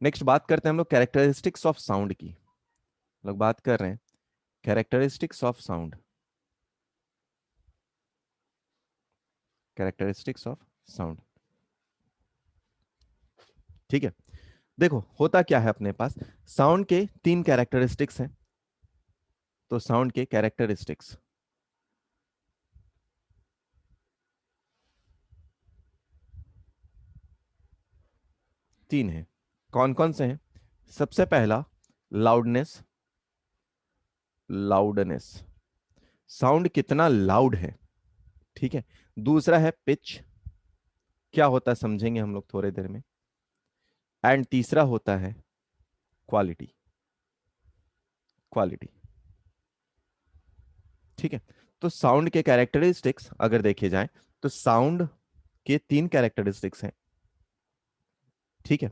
Next बात करते हैं हम लोग कैरेक्टरिस्टिक्स ऑफ साउंड की। लोग बात कर रहे हैं characteristics of sound. Characteristics of sound, ठीक है। देखो होता क्या है अपने पास, साउंड के तीन कैरेक्टरिस्टिक्स हैं। तो साउंड के कैरेक्टरिस्टिक्स तीन हैं। कौन कौन से हैं? सबसे पहला लाउडनेस। लाउडनेस, साउंड कितना लाउड है, ठीक है। दूसरा है पिच, क्या होता है समझेंगे हम लोग थोड़ी देर में। एंड तीसरा होता है क्वालिटी। क्वालिटी, ठीक है। तो साउंड के कैरेक्टरिस्टिक्स अगर देखे जाएं तो साउंड के तीन कैरेक्टरिस्टिक्स हैं, ठीक है।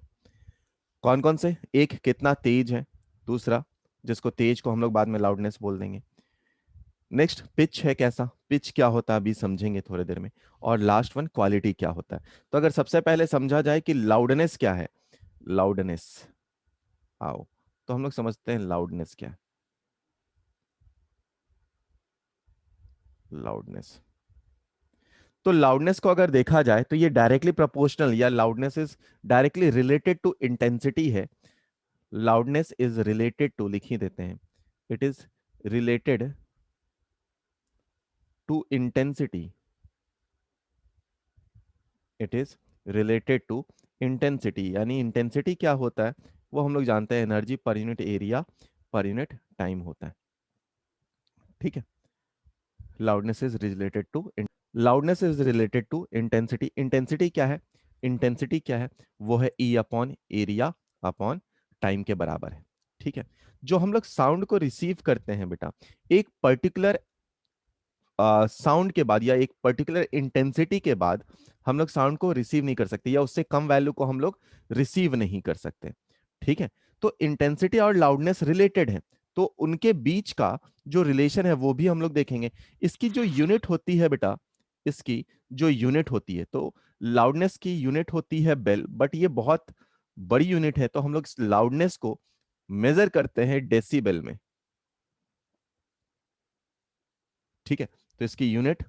कौन कौन से? एक कितना तेज है, दूसरा जिसको तेज को हम लोग बाद में लाउडनेस बोल देंगे। नेक्स्ट पिच है, कैसा पिच क्या होता है अभी समझेंगे थोड़ी देर में। और लास्ट वन क्वालिटी क्या होता है। तो अगर सबसे पहले समझा जाए कि लाउडनेस क्या है, लाउडनेस, आओ तो हम लोग समझते हैं लाउडनेस क्या है। लाउडनेस, तो लाउडनेस को अगर देखा जाए तो ये डायरेक्टली प्रोपोर्शनल या loudness is directly related to intensity है। लाउडनेस इज रिलेटेड टू, लिख ही देते हैं, it is related to intensity. It is related to intensity, यानी इंटेंसिटी क्या होता है वो हम लोग जानते हैं, energy per unit area per unit time होता है, ठीक है। Loudness is related to, loudness is related to intensity. Intensity क्या है? इंटेंसिटी क्या है? वो है E upon area upon time के बराबर है, ठीक है। जो हम लोग साउंड को रिसीव करते हैं बेटा, एक पर्टिकुलर साउंड के बाद या एक पर्टिकुलर इंटेंसिटी के बाद हम लोग साउंड को रिसीव नहीं कर सकते, या उससे कम वैल्यू को हम लोग रिसीव नहीं कर सकते, ठीक है। तो इंटेंसिटी और लाउडनेस रिलेटेड है, तो उनके बीच का जो रिलेशन है वो भी हम लोग देखेंगे। इसकी जो यूनिट होती है बेटा, इसकी जो यूनिट होती है, तो लाउडनेस की यूनिट होती है बेल, बट ये बहुत बड़ी यूनिट है, तो हम लोग लाउडनेस को मेजर करते हैं डेसिबल में, ठीक है। तो इसकी यूनिट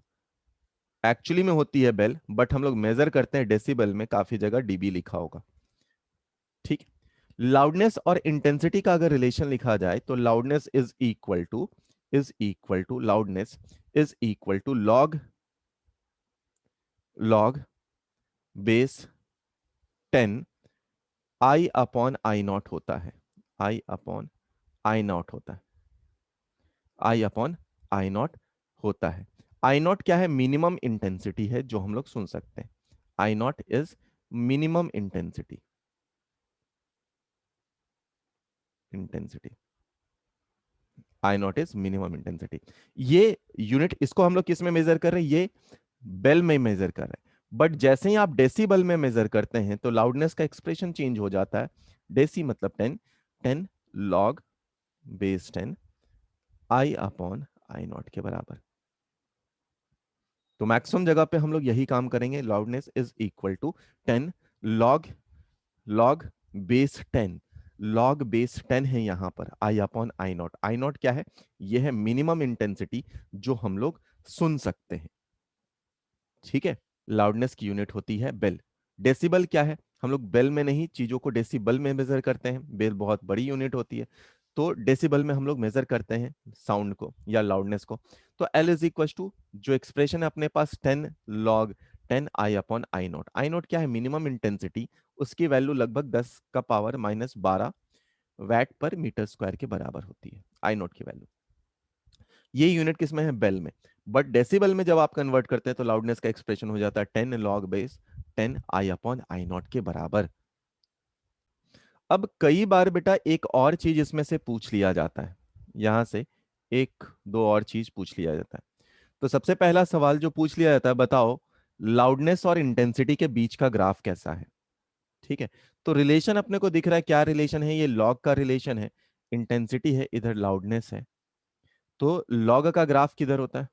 एक्चुअली में होती है बेल, बट हम लोग मेजर करते हैं डेसिबल में, काफी जगह डीबी लिखा होगा, ठीक है। लाउडनेस और इंटेंसिटी का अगर रिलेशन लिखा जाए तो loudness is equal to loudness is equal to log base 10 I upon I naught होता है। आई अपॉन आई नॉट होता है। आई अपॉन आई नॉट होता है। आई नॉट क्या है? मिनिमम इंटेंसिटी है जो हम लोग सुन सकते हैं। I not is minimum intensity. Intensity, I not is minimum intensity. ये यूनिट, इसको हम लोग किस में मेजर कर रहे हैं? ये बेल में मेजर कर रहे हैं। बट जैसे ही आप डेसिबल में मेजर करते हैं तो लाउडनेस का एक्सप्रेशन चेंज हो जाता है। डेसी मतलब 10, 10 log base 10 I upon I not के बराबर। तो मैक्सिमम जगह पे हम लोग यही काम करेंगे, loudness is equal to 10 log log base 10। Log base 10 है यहां पर, I upon I not. I not क्या है? यह है मिनिमम इंटेंसिटी जो हम लोग सुन सकते हैं, ठीक है। लाउडनेस की यूनिट होती है बेल। डेसिबल क्या है? हम लोग बेल में नहीं, चीजों को डेसिबल में मेजर करते हैं। बेल बहुत बड़ी यूनिट होती है, तो डेसिबल में हम लोग मेजर करते हैं साउंड को या लाउडनेस को। तो एल इज इक्वल टू, जो एक्सप्रेशन है अपने पास, 10 log 10 I upon I not. I not क्या है? मिनिमम इंटेंसिटी, उसकी वैल्यू लगभग 10 का पावर माइनस 12 वैट पर मीटर स्क्वायर के बराबर होती है, आई नॉट की वैल्यू। ये यूनिट किसमें है? बेल में। बट डेसिबल में जब आप कन्वर्ट करते हैं तो लाउडनेस का एक्सप्रेशन हो जाता है 10 log base 10 I upon I not के बराबर। अब कई बार बेटा एक और चीज इसमें से पूछ लिया जाता है, यहां से एक दो और चीज पूछ लिया जाता है। तो सबसे पहला सवाल जो पूछ लिया जाता है, बताओ लाउडनेस और इंटेंसिटी के बीच का ग्राफ कैसा है, ठीक है। तो रिलेशन अपने को दिख रहा है, क्या रिलेशन है? ये लॉग का रिलेशन है, इंटेंसिटी है, इधर लाउडनेस है। तो लॉग का ग्राफ किधर होता है?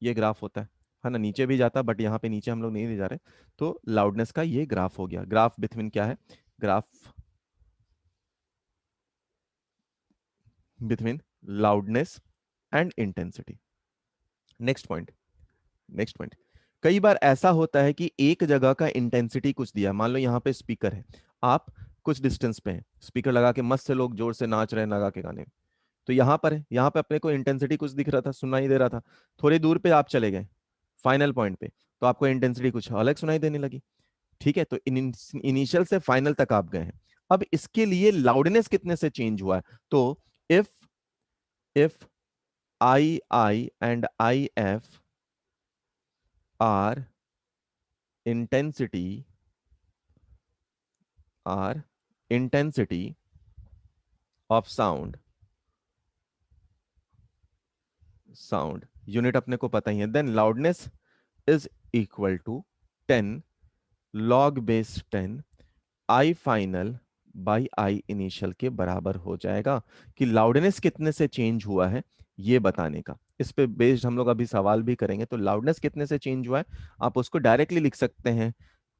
ये ग्राफ होता है है ना, नीचे भी जाता, बट यहाँ पे नीचे हम लोग नहीं ले जा रहे। तो लाउडनेस का ये ग्राफ हो गया, ग्राफ बिटवीन क्या है, graph between loudness and intensity. Next point, next point, कई बार ऐसा होता है कि एक जगह का इंटेंसिटी कुछ दिया, मान लो यहाँ पे स्पीकर है, आप कुछ डिस्टेंस पे हैं, स्पीकर लगा के मस्त से लोग जोर से नाच रहे हैं लगा के गाने, तो यहाँ पर है, यहाँ पे अपने को इंटेंसिटी कुछ दिख रहा था, सुनाई दे रहा था, थोड़ी दूर पे आप चले गए फाइनल पॉइंट पे, तो आपको इंटेंसिटी कुछ अलग सुनाई देने लगी। ठीक है, तो इनिशियल से फाइनल तक आप गए हैं। अब इसके लिए लाउडनेस कितने से चेंज हुआ है, तो if if I and I F are intensity are intensity of sound unit अपने को पता ही है, then loudness is equal to 10 log base 10 I final by I initial के बराबर हो जाएगा। कि लाउडनेस कितने से चेंज हुआ है ये बताने का, इस पे बेस्ड हम लोग अभी सवाल भी करेंगे। तो लाउडनेस कितने से चेंज हुआ है, आप उसको डायरेक्टली लिख सकते हैं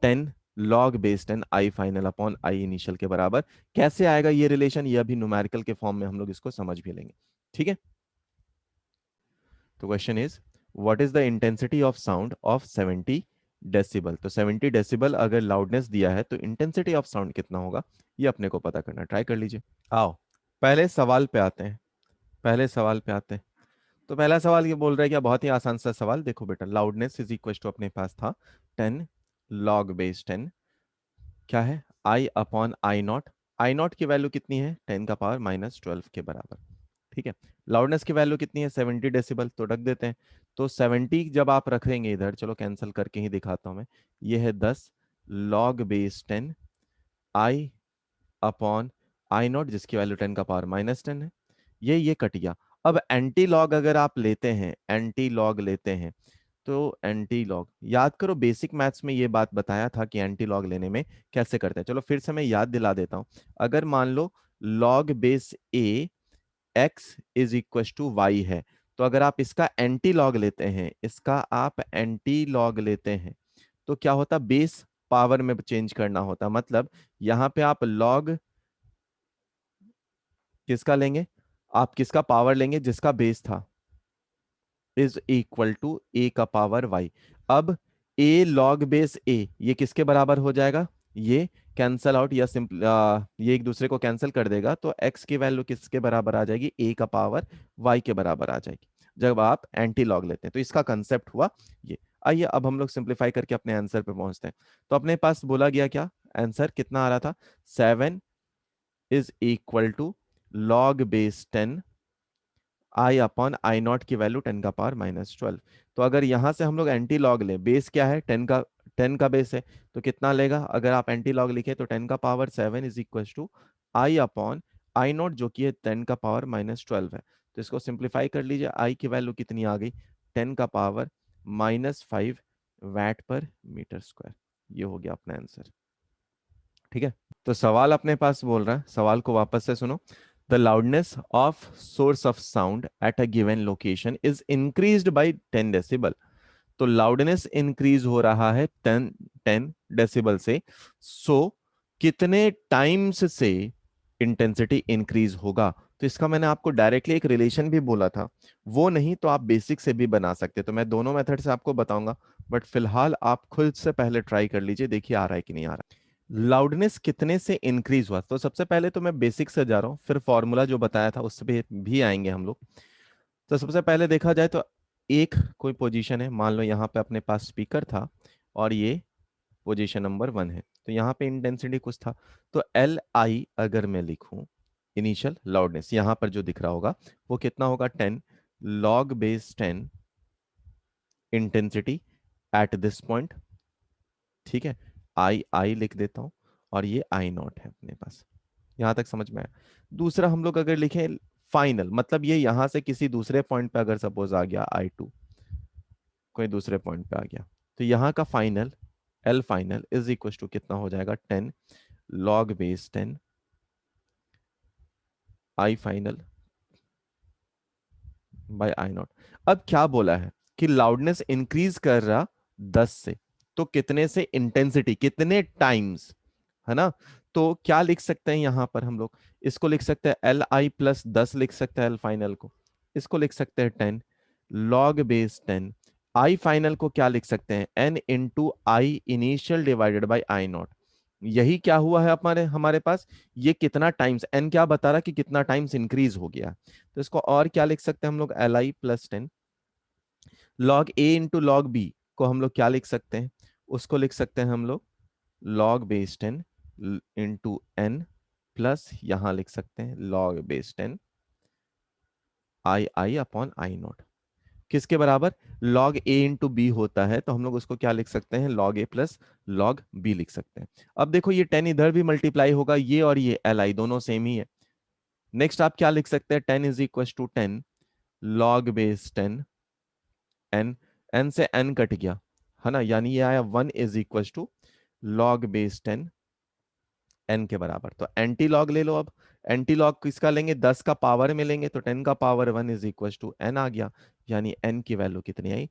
10 log base 10 I final upon I initial के बराबर। कैसे आएगा ये रिलेशन, ये अभी न्यूमेरिकल के फॉर्म में हम लोग इसको समझ भी लेंगे। ठीक है, तो question is what is the intensity of sound of 70 decibel. तो 70 डेसिबल अगर लाउडनेस दिया है तो इंटेंसिटी ऑफ साउंड कितना होगा, ये अपने को पता करना, ट्राई कर लीजिए। आओ पहले सवाल पे आते हैं, पहले सवाल पे आते हैं। तो पहला सवाल ये बोल रहा है, क्या बहुत ही आसान सा सवाल, देखो बेटा, लाउडनेस इज इक्वल टू अपने पास था 10 log बेस 10 क्या है, I upon I not, I not की वैल्यू कितनी है 10 का पावर माइनस 12 के बराबर। ठीक है, लाउडनेस की वैल्यू कितनी है 70 डेसिबल, तो रख देते हैं। तो 70 जब आप रखेंगे इधर, चलो कैंसिल करके ही दिखाता हूं मैं, ये है 10 log base 10 I upon I not जिसकी वैल्यू 10 का पावर माइनस 10 है, ये कट गया। अब एंटी लॉग अगर आप लेते हैं, एंटी लॉग लेते हैं, तो एंटी लॉग याद करो, बेसिक मैथ्स में ये बात बताया था कि एंटी लॉग लेने में कैसे करते हैं। चलो फिर से मैं याद दिला देता हूं। अगर मान लो log base A X is equal to Y है, तो अगर आप इसका एंटी लॉग लेते हैं, इसका आप एंटी लॉग लेते हैं, तो क्या होता, बेस पावर में चेंज करना होता, मतलब यहां पे आप लॉग किसका लेंगे, आप किसका पावर लेंगे, जिसका बेस था, इज इक्वल टू ए का पावर वाई। अब ए लॉग बेस ए ये किसके बराबर हो जाएगा, ये कैंसल आउट या सिंपल ये एक दूसरे को कैंसिल कर देगा, तो एक्स की वैल्यू किसके बराबर आ जाएगी, ए का पावर वाई के बराबर आ जाएगी जब आप एंटी लॉग लेते हैं। तो इसका कंसेप्ट हुआ ये। आइए अब हम लोग सिंप्लीफाई करके अपने आंसर पे पहुंचते हैं। तो अपने पास बोला गया क्या, आंसर कितना आ रहा था, 7 is equal to log base 10 I upon I not की वैल्यू 10 का पावर माइनस 12। तो अगर यहां से हम लोग एंटी लॉग ले, बेस क्या है 10 का, 10 का बेस है, तो कितना लेगा, अगर आप एंटी लॉग लिखे तो 10 का power 7 is equal to I upon I naught जो कि है 10 का पावर माइनस 12 है। तो इसको सिंप्लीफाई कर लीजिए, आई की वैल्यू कितनी आ गई, 10 का पावर -5 वैट पर मीटर स्क्वायर। ये हो गया अपना आंसर। ठीक है, तो सवाल अपने पास बोल रहा है, सवाल को वापस से सुनो। The loudness of source of sound at a given location is increased by 10 decibel. तो लाउडनेस इंक्रीज हो रहा है 10 डेसिबल से, सो कितने टाइम्स से इंटेंसिटी इंक्रीज होगा। तो इसका मैंने आपको डायरेक्टली एक रिलेशन भी बोला था, वो नहीं तो आप बेसिक से भी बना सकते, तो मैं दोनों मेथड से आपको बताऊंगा, बट फिलहाल आप खुद से पहले ट्राई कर लीजिए, देखिए आ रहा है कि नहीं आ रहा है। लाउडनेस कितने से इंक्रीज हुआ, तो सबसे पहले तो मैं बेसिक से जा रहा हूँ, फिर फॉर्मूला जो बताया था उससे भी आएंगे हम लोग। तो सबसे पहले देखा जाए तो एक कोई पोजीशन है, मान लो यहाँ पे अपने पास स्पीकर था और ये पोजीशन नंबर 1 है, तो यहाँ पे इंटेंसिटी कुछ था, तो एल आई अगर मैं लिखूं, इनिशियल लाउडनेस यहाँ पर जो दिख रहा होगा वो कितना होगा, 10 log base 10 intensity at this point. ठीक है, आई लिख देता हूं और ये आई नॉट है अपने पास, यहां तक समझ में आया। दूसरा हम लोग अगर लिखें फाइनल, मतलब ये यहां से किसी दूसरे पॉइंट पे अगर सपोज आ गया I2, कोई दूसरे पॉइंट पे आ गया, तो यहाँ का final L final is equal to कितना हो जाएगा, 10 log base 10 I final by I naught. अब क्या बोला है, कि लाउडनेस इंक्रीज कर रहा 10 से, तो कितने से इंटेंसिटी, कितने टाइम्स, है ना। तो क्या लिख सकते हैं यहां पर हम लोग, इसको लिख सकते हैं Li+10 लिख सकते हैं एल फाइनल को, इसको लिख सकते हैं 10 लॉग बेस 10। आई फाइनल को क्या लिख सकते हैं, n × I initial divided by I0। यही क्या हुआ है हमारे हमारे पास, ये कितना टाइम्स, n क्या बता रहा कि कितना टाइम्स इंक्रीज हो गया। तो इसको और क्या लिख सकते हैं हम लोग, Li+10 log A into log B को हम लोग क्या लिख सकते हैं, उसको लिख सकते हैं हम लोग log base 10 into n plus यहां लिख सकते हैं लॉग बेस 10 I/I/I0 किसके बराबर, log a इंटू बी होता है, तो हम लोग उसको क्या लिख सकते हैं, log a plus log b लिख सकते हैं। अब देखो ये 10 इधर भी मल्टीप्लाई होगा, ये और ये Li दोनों सेम ही है। नेक्स्ट आप क्या लिख सकते हैं, 10 = 10 log बेस 10 n, n से n कट गया, है ना, यानी ये आया 1 = log बेस 10 n के बराबर। तो एंटी लॉग ले लो, अब एंटी लॉग किसका लेंगे, 10 का पावर में लेंगे, तो 10 का पावर 1 = n आ गया, यानी n की वैल्यू कितनी आई,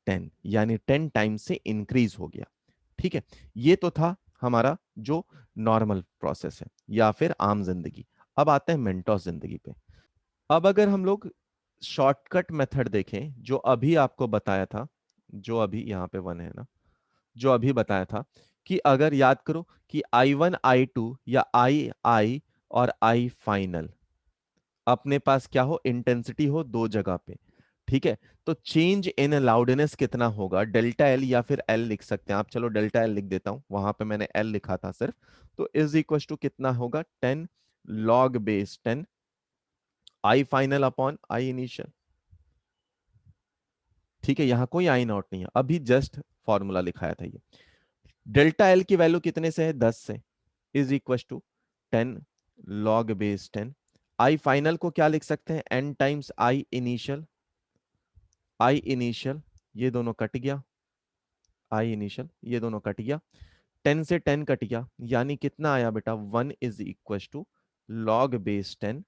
10, यानी 10 टाइम्स से इंक्रीज हो गया। ठीक है, ये तो था हमारा जो नॉर्मल प्रोसेस है या फिर आम जिंदगी। अब आते हैं मेंटोस जिंदगी पे। अब अगर हम लोग शॉर्टकट मेथड देखें, जो अभी आपको बताया था, जो अभी यहाँ पे 1 है ना, जो अभी बताया था कि अगर याद करो कि I1 I2 या I और I फाइनल अपने पास क्या हो, इंटेंसिटी हो दो जगह पे, ठीक है, तो चेंज इन लाउडनेस कितना होगा, डेल्टा एल या फिर एल लिख सकते हैं आप, चलो डेल्टा एल लिख देता हूं, वहां पे मैंने एल लिखा था सिर्फ। तो = कितना होगा, 10 log base 10 I final upon I initial. ठीक है, यहां कोई आई नॉट नहीं है, अभी जस्ट फॉर्मूला लिखाया था ये। डेल्टा एल की वैल्यू कितने से है, 10 से, = 10 लॉग बेस 10। आई फाइनल को क्या लिख सकते हैं, n times I initial, I initial ये दोनों कट गया, आई इनिशियल ये दोनों कट गया, 10 से 10 कट गया, यानी कितना आया बेटा, 1 = लॉग बेस 10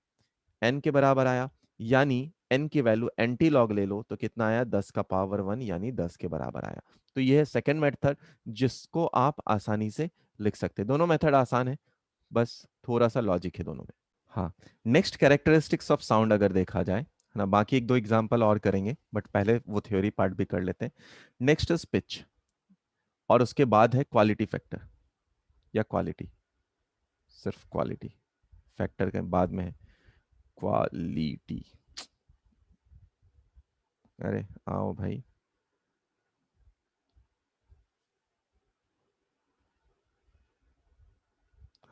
n के बराबर आया, यानी n की वैल्यू एंटी लॉग ले लो तो कितना आया, 10 का पावर 1 यानी 10 के बराबर आया। तो ये है सेकेंड मेथड जिसको आप आसानी से लिख सकते हैं। दोनों मेथड आसान है, बस थोड़ा सा लॉजिक है दोनों में। हाँ, नेक्स्ट कैरेक्टरिस्टिक्स ऑफ साउंड अगर देखा जाए, है ना, बाकी एक दो एग्जांपल और करेंगे बट पहले वो थ्योरी पार्ट भी कर लेते हैं। नेक्स्ट इज पिच, और उसके बाद है क्वालिटी फैक्टर या क्वालिटी, सिर्फ क्वालिटी, फैक्टर के बाद में है क्वालिटी। अरे आओ भाई,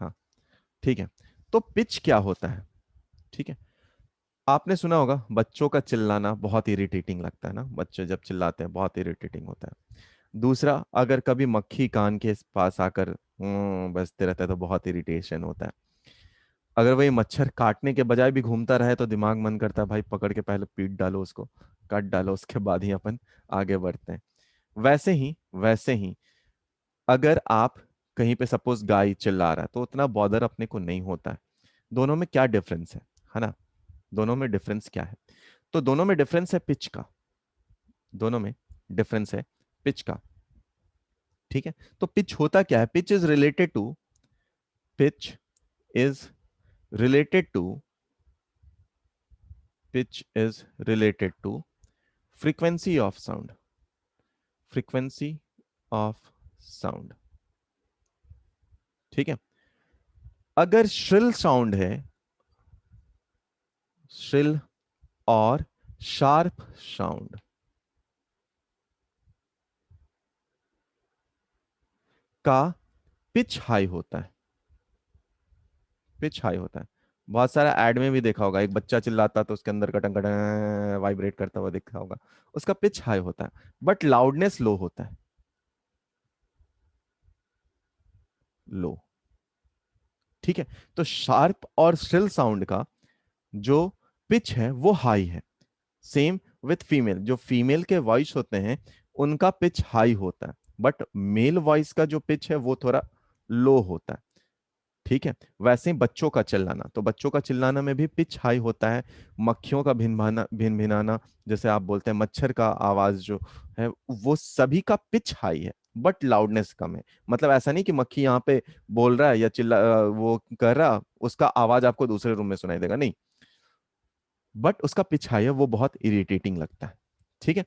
हाँ ठीक है। तो पिच क्या होता है, ठीक है, आपने सुना होगा बच्चों का चिल्लाना बहुत इरिटेटिंग लगता है ना, बच्चे जब चिल्लाते हैं बहुत इरिटेटिंग होता है। दूसरा, अगर कभी मक्खी कान के पास आकर बजते रहता है तो बहुत इरिटेशन होता है। अगर वही मच्छर काटने के बजाय भी घूमता रहे तो दिमाग मन करता है भाई पकड़ के पहले पीट डालो उसको, काट डालो, उसके बाद ही अपन आगे बढ़ते हैं। वैसे ही अगर आप कहीं पे सपोज गाय चिल्ला रहा है तो उतना बॉदर अपने को नहीं होता है। दोनों में क्या डिफरेंस है ना, दोनों में डिफरेंस क्या है, तो दोनों में डिफरेंस है पिच का, दोनों में डिफरेंस है पिच का। ठीक है, तो पिच होता क्या है, pitch is related to pitch is related to frequency of sound, frequency of sound। ठीक है, अगर श्रिल साउंड है, श्रिल और शार्प साउंड का पिच हाई होता है, पिच हाई होता है। बहुत सारा एड में भी देखा होगा, एक बच्चा चिल्लाता तो उसके अंदर कटंग कटंग वाइब्रेट करता हुआ देखा होगा, उसका पिच हाई होता है, बट लाउडनेस लो होता है, लो। ठीक है, तो शार्प और श्रिल साउंड का जो पिच है वो हाई है। सेम विथ फीमेल, जो फीमेल के वॉइस होते हैं उनका पिच हाई होता है, बट मेल वॉइस का जो पिच है वो थोड़ा लो होता है। ठीक है, वैसे ही बच्चों का चिल्लाना, तो बच्चों का चिल्लाना में भी पिच हाई होता है। मक्खियों का भिन भिनाना, जैसे आप बोलते हैं मच्छर का आवाज जो है, वो सभी का पिच हाई है बट लाउडनेस कम है। मतलब ऐसा नहीं कि मक्खी यहाँ पे बोल रहा है या वो कर रहा, उसका आवाज आपको दूसरे रूम में सुनाई देगा, नहीं, बट उसका पिच हाई है, वो बहुत इरिटेटिंग लगता है। ठीक है,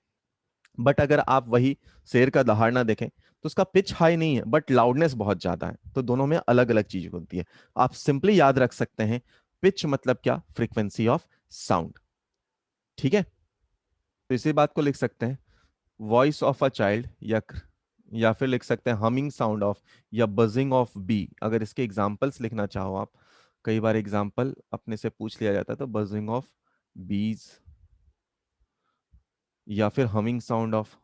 बट अगर आप वही शेर का दहाड़ना देखें तो उसका पिच हाई नहीं है बट लाउडनेस बहुत ज्यादा है, तो दोनों में अलग अलग चीज होती है। आप सिंपली याद रख सकते हैं पिच मतलब क्या, फ्रीक्वेंसी ऑफ साउंड। ठीक है, तो इसी बात को लिख सकते हैं वॉइस ऑफ अ चाइल्ड, या फिर लिख सकते हैं हमिंग साउंड ऑफ, या बजिंग ऑफ बी। अगर इसके एग्जांपल्स लिखना चाहो आप, कई बार एग्जांपल अपने से पूछ लिया जाता है, तो बजिंग ऑफ बीज, या फिर हमिंग साउंड ऑफ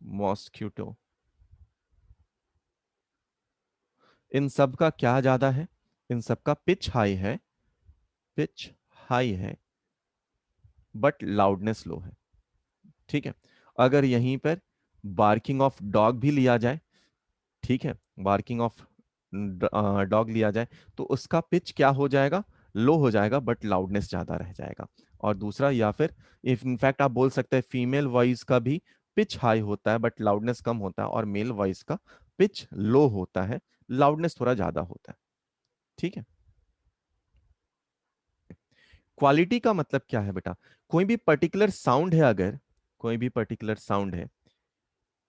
मॉस्क्यूटो। इन सब का क्या ज्यादा है, इन सब का पिच हाई है, पिच हाई है बट लाउडनेस लो है। ठीक है, अगर यहीं पर बार्किंग ऑफ डॉग भी लिया जाए, ठीक है, बार्किंग ऑफ डॉग लिया जाए, तो उसका पिच क्या हो जाएगा, लो हो जाएगा बट लाउडनेस ज्यादा रह जाएगा। और दूसरा, या फिर इफ इनफैक्ट आप बोल सकते हैं फीमेल वॉइस का भी पिच हाई होता है बट लाउडनेस कम होता है, और मेल वॉइस का पिच लो होता है, लाउडनेस थोड़ा ज्यादा होता है। ठीक है, क्वालिटी का मतलब क्या है बेटा, कोई भी पर्टिकुलर साउंड है, अगर कोई भी पर्टिकुलर साउंड है,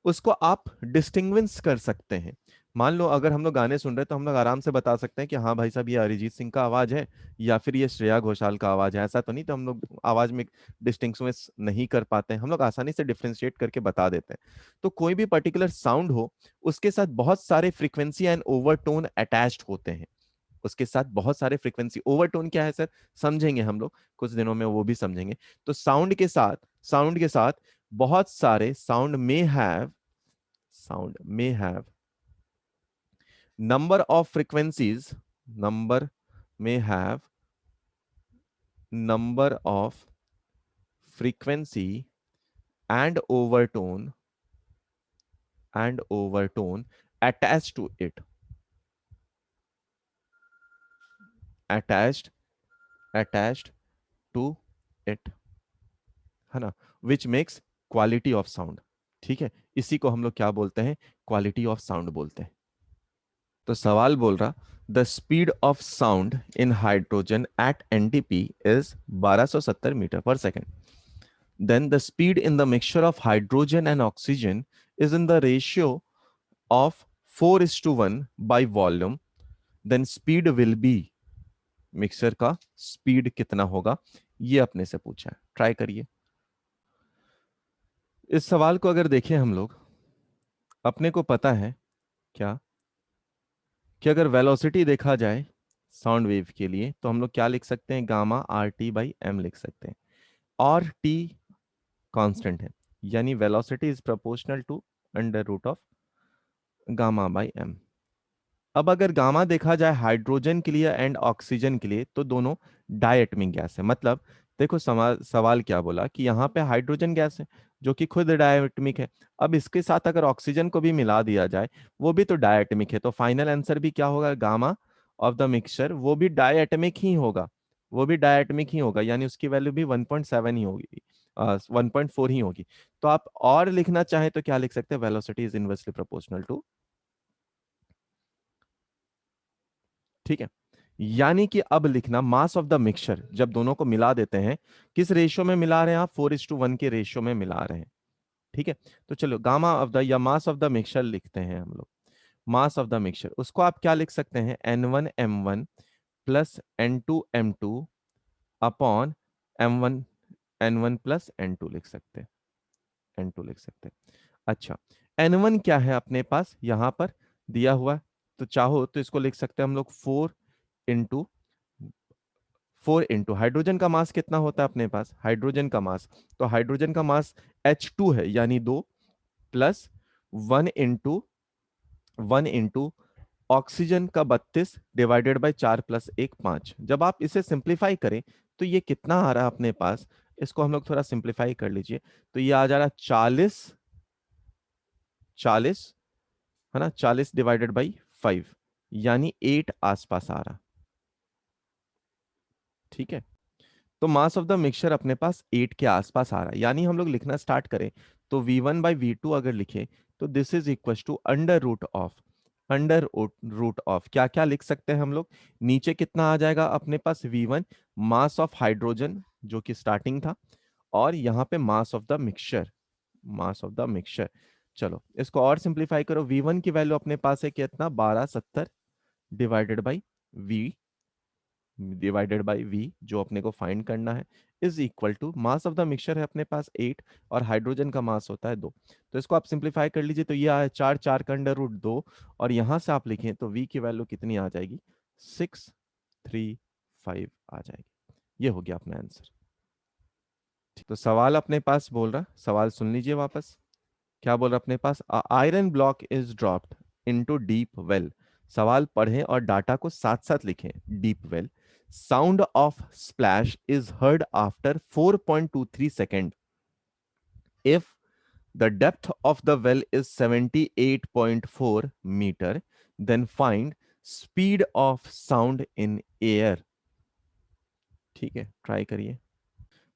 उसको आप डिस्टिंग्विश कर सकते हैं। मान लो अगर हम लोग गाने सुन रहे हैं तो हम लोग आराम से बता सकते हैं कि हाँ भाई साहब ये अरिजीत सिंह का आवाज है या फिर ये श्रेया घोषाल का आवाज है, ऐसा तो नहीं, तो हम लोग आवाज में डिस्टिंग्विश नहीं कर पाते हैं, हम लोग आसानी से डिफ्रेंशिएट करके बता देते हैं। तो कोई भी पर्टिकुलर साउंड हो, उसके साथ बहुत सारे फ्रीक्वेंसी एंड ओवरटोन अटैच्ड होते हैं, उसके साथ बहुत सारे फ्रीक्वेंसी। ओवरटोन क्या है सर, समझेंगे हम लोग कुछ दिनों में, वो भी समझेंगे। तो साउंड के साथ बहुत सारे साउंड में have number of frequencies, number may have number of frequency and overtone attached to it, attached attached to it, है ना, which makes quality of sound। ठीक है, इसी को हम लोग क्या बोलते हैं, क्वालिटी ऑफ साउंड बोलते हैं। तो सवाल बोल रहा, the speed of sound in hydrogen at NTP is 1270 metre per second. Then the speed in the mixture of hydrogen and oxygen is in the ratio of 4:1 by volume. Then speed will be, mixer का speed कितना होगा, ये अपने से पूछा है, try करिए। इस सवाल को अगर देखें हम लोग, अपने को पता है क्या, कि अगर वेलोसिटी देखा जाए साउंड वेव के लिए, तो हम लोग क्या लिख सकते हैं, gamma R T by M लिख सकते हैं, और टी कांस्टेंट है, यानी velocity is proportional to under root of gamma by M. अब अगर गामा देखा जाए हाइड्रोजन के लिए एंड ऑक्सीजन के लिए, तो दोनों डायटमिक गैस है। मतलब देखो सवाल क्या बोला कि यहाँ पे हाइड्रोजन गैस है जो कि खुद डायटमिक है, अब इसके साथ अगर ऑक्सीजन को भी मिला दिया जाए, वो भी तो डायटमिक है, तो फाइनल आंसर भी क्या होगा, गामा ऑफ द मिक्सचर वो भी डायटमिक ही होगा, वो भी डायटमिक ही होगा, यानी उसकी वैल्यू भी 1.7 ही होगी, 1.4 ही होगी। तो आप और लिखना चाहें तो क्या लिख सकते हैं, velocity is inversely proportional to, ठीक है, यानी कि अब लिखना मास ऑफ द मिक्सचर, जब दोनों को मिला देते हैं, किस रेशियो में मिला रहे हैं आप, 4:1 के रेशियो में मिला रहे हैं। ठीक है, तो चलो गामा ऑफ द या मास ऑफ द मिक्सचर लिखते हैं हम लोग। मास ऑफ द मिक्सचर, उसको आप क्या लिख सकते हैं, N1 M1 plus N2 M2 upon M1 N1 plus N2 लिख सकते हैं, N2 लिख सकते हैं। अच्छा, N1 क्या है अपने पास यहाँ पर दिया हुआ है, तो चाहो तो इसको लिख सकते हैं हम लोग इंटू 4 इंटू हाइड्रोजन का मास कितना होता है अपने पास, हाइड्रोजन का मास, तो हाइड्रोजन का मास H2 है, यानी 2, प्लस 1 इंटू ऑक्सीजन का 32 डिवाइडेड बाय 4 प्लस 1 5। जब आप इसे सिंप्लीफाई करें तो ये कितना आ रहा है अपने पास, इसको हम लोग थोड़ा सिंप्लीफाई कर लीजिए, तो ये आ जा रहा 40 है ना, 40 डिवाइडेड बाई 5 यानी 8 आसपास आ रहा। ठीक है, तो मास ऑफ द मिक्सचर अपने पास 8 के आसपास आ रहा है, यानी हम लोग लिखना स्टार्ट करें तो V1/V2 अगर लिखे तो this is equal to under root of क्या क्या लिख सकते हैं हम लोग। नीचे कितना आ जाएगा अपने पास V1, मास ऑफ हाइड्रोजन जो कि स्टार्टिंग था, और यहाँ पे मास ऑफ द मिक्सचर। चलो इसको और सिंप्लीफाई करो, V1 की वैल्यू अपने पास है कितना, 1270 डिवाइडेड बाई V जो अपने को फाइंड करना है, is equal to mass of the mixture है अपने पास 8 और हाइड्रोजन का मास होता है 2। तो इसको आप सिंप्लीफाई कर लीजिए तो ये आया 4, 4 का अंडर रूट 2, और यहां से आप लिखें तो V की वैल्यू कितनी आ जाएगी, 635 आ जाएगी। ये हो गया अपना आंसर। तो सवाल अपने पास बोल रहा, सवाल सुन लीजिए वापस। क्या बोल रहा अपने पास, iron block is dropped into deep well. सवाल पढ़ें और डाटा को साथ साथ लिखें। Deep well, sound of splash is heard after 4.23 second if the depth of the well is 78.4 meter, then find speed of sound in air। ठीक है, try करिए।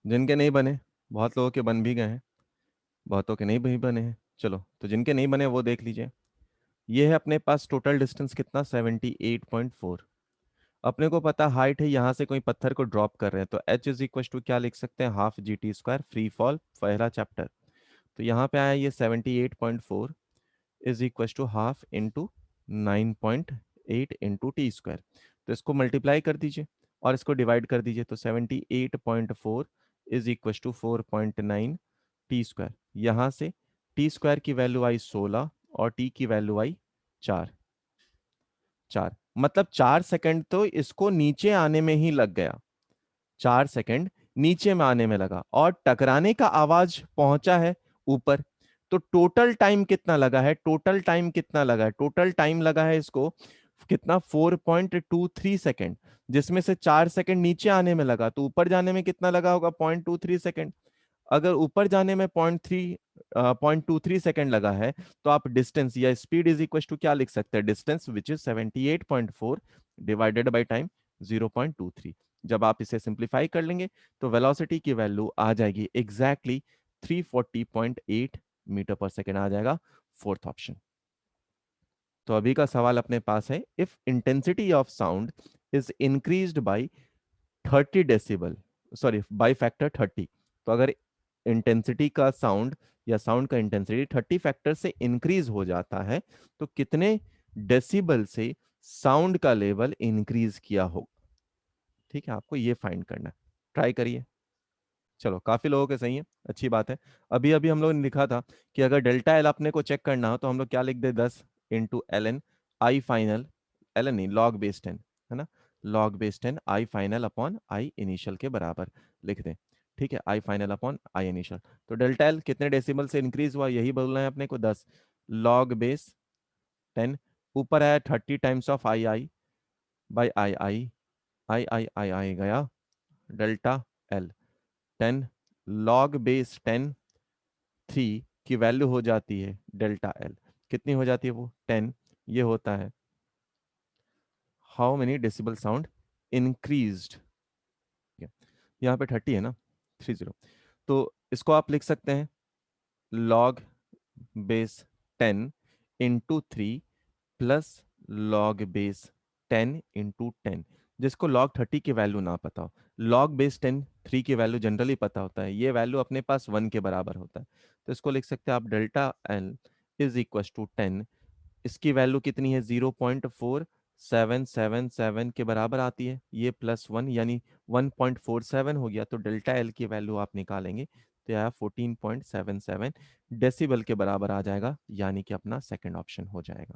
जिनके नहीं बने, बहुत लोगों के बन भी गए हैं, बहुतों के नहीं भी बने हैं। चलो तो जिनके नहीं बने वो देख लीजिए। ये है अपने पास टोटल डिस्टेंस कितना, 78.4। अपने को पता हाइट है, यहाँ से कोई पत्थर को ड्रॉप कर रहे हैं तो एच इज इक्वल टू क्या लिख सकते हैं, हाफ GT² फ्री फॉल, पहला चैप्टर। तो यहाँ पे आया ये 78.4 is equal to half into 9.8 into T²। तो इसको मल्टीप्लाई कर दीजिए और इसको डिवाइड कर दीजिए, तो 78.4 इज इक्वल टू 4.9 T²। यहाँ से T² की वैल्यू आई 16 और T की वैल्यू आई 4। मतलब 4 सेकंड तो इसको नीचे आने में ही लग गया, 4 सेकंड नीचे में आने में लगा, और टकराने का आवाज पहुंचा है ऊपर। तो टोटल टाइम कितना लगा है, टोटल टाइम लगा है इसको कितना, 4.23 सेकंड, जिसमें से 4 सेकंड नीचे आने में लगा, तो ऊपर जाने में कितना लगा होगा, 0.23 सेकंड। अगर ऊपर जाने में 0.23 सेकंड लगा है, तो आप डिस्टेंस या स्पीड इज इक्वल टू क्या लिख सकते हैं, distance which is 78.4 divided by time 0.23। जब आप इसे सिंप्लीफाई कर लेंगे तो वेलोसिटी की वैल्यू आ जाएगी एग्जैक्टली 340.8 मीटर पर सेकेंड आ जाएगा, फोर्थ ऑप्शन। तो अभी का सवाल अपने पास है, if intensity of sound is increased by 30 decibel, sorry by factor 30। तो अगर इंटेंसिटी का साउंड या साउंड का इंटेंसिटी 30 फैक्टर से इंक्रीज हो जाता है तो कितने डेसिबल से साउंड का लेवल इंक्रीज किया होगा। ठीक है, आपको ये फाइंड करना है, ट्राई करिए। चलो काफी लोगों के सही है, अच्छी बात है। अभी अभी हम लोगों ने लिखा था कि अगर डेल्टा एल अपने को चेक करना हो तो हम लोग क्या लिख दे, 10 into L N I final, L N नहीं लॉग बेस 10, है ना, log base 10 I final upon I initial के बराबर लिख दें। ठीक है, I final upon I initial. तो डेल्टा एल कितने डेसिबल से इंक्रीज हुआ, यही बोलना है अपने को, 10 लॉग बेस 10, ऊपर आया 30 times of I I by I गया डेल्टा एल 10 लॉग बेस 10 3 की वैल्यू हो जाती है डेल्टा एल, कितनी हो जाती है वो 10। ये होता है how many decibel sound increased, यहाँ पे 30 है ना, 30। तो इसको आप लिख सकते हैं log base 10 into 3 plus log base 10 into 10। जिसको लॉग 30 की वैल्यू ना पता हो, लॉग बेस 10 3 की वैल्यू जनरली पता होता है, ये वैल्यू अपने पास 1 के बराबर होता है। तो इसको लिख सकते हैं आप delta L is equal to 10, इसकी वैल्यू कितनी है 0.4777 के बराबर आती है, ये +1 यानी 1.47 हो गया। तो डेल्टा एल की वैल्यू आप निकालेंगे तो यह 14.77 डेसिबल के बराबर आ जाएगा, यानी कि अपना सेकंड ऑप्शन हो जाएगा।